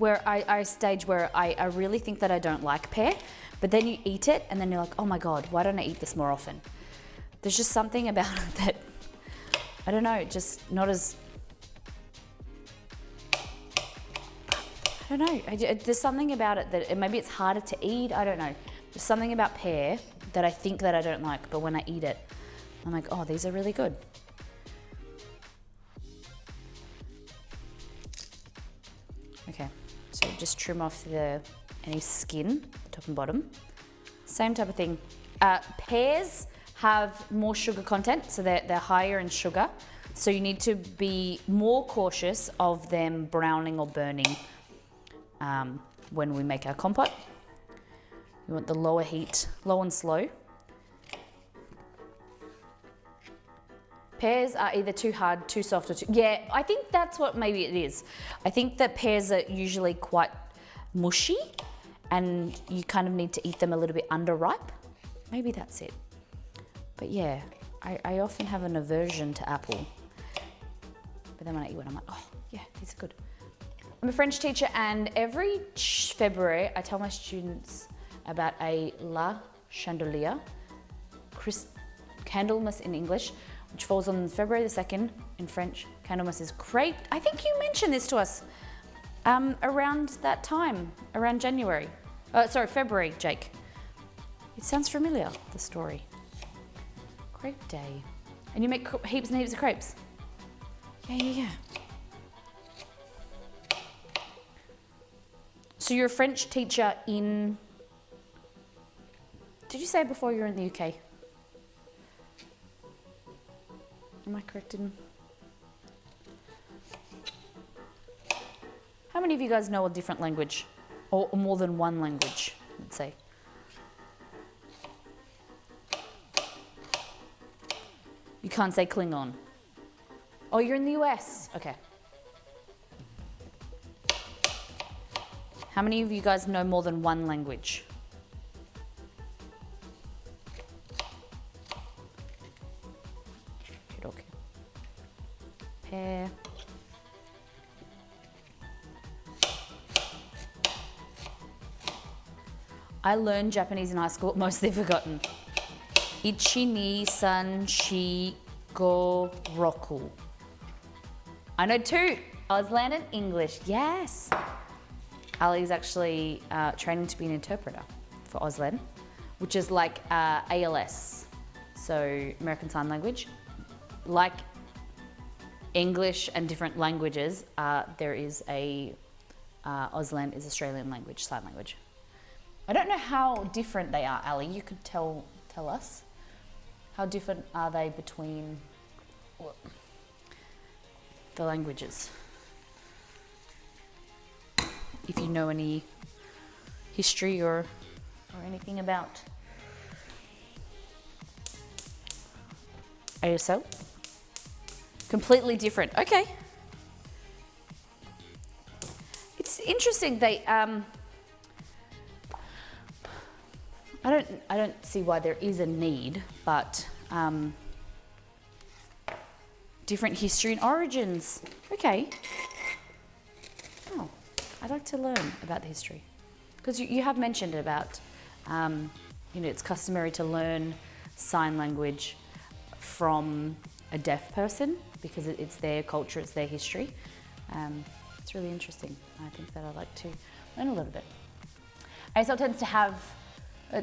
where I stage where I really think that I don't like pear, but then you eat it and then you're like, oh my God, why don't I eat this more often? There's just something about it that, I don't know, just not as, I don't know. There's something about it that maybe it's harder to eat. I don't know. There's something about pear that I think that I don't like, but when I eat it, I'm like, oh, these are really good. Okay, so just trim off any skin, top and bottom. Same type of thing. Pears have more sugar content, so they're higher in sugar. So you need to be more cautious of them browning or burning when we make our compote. You want the lower heat, low and slow. Pears are either too hard, too soft, or yeah, I think that's what maybe it is. I think that pears are usually quite mushy and you kind of need to eat them a little bit underripe. Maybe that's it. But yeah, I often have an aversion to apple. But then when I eat one, I'm like, oh yeah, these are good. I'm a French teacher and every February I tell my students about a La Chandelier, Candlemas in English, which falls on February the 2nd. In French, Candlemas is crepe. I think you mentioned this to us around that time, around January. February, Jake. It sounds familiar, the story. Crepe day. And you make heaps and heaps of crepes? Yeah. So you're a French teacher in... Did you say before you were in the UK? Am I correct in... How many of you guys know a different language? Or more than one language, let's say? You can't say Klingon. Oh, you're in the US? Okay. How many of you guys know more than one language? Okay. Pear. I learned Japanese in high school, mostly forgotten. Ichi, ni, san, shi, go, roku. I know 2. Auslan and English, yes. Ali's actually training to be an interpreter for Auslan, which is like ALS, so American Sign Language. Like English and different languages, there is Auslan is Australian language, sign language. I don't know how different they are, Ali. You could tell us. How different are they between the languages? If you know any history or anything about ASL. Completely different. Okay. It's interesting. They I don't see why there is a need, but different history and origins. Okay. Oh, I'd like to learn about the history. Because you have mentioned about, it's customary to learn sign language from a deaf person because it's their culture, it's their history. It's really interesting. I think that I'd like to learn a little bit. ASL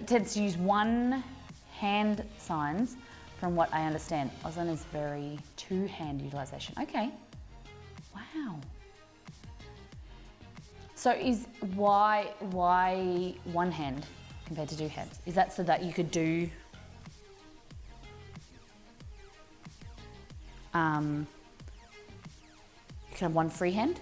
tends to use one hand signs from what I understand. Auslan is very 2-hand utilization. Okay. Wow. So why one hand compared to 2 hands? Is that so that you could do you can have one free hand?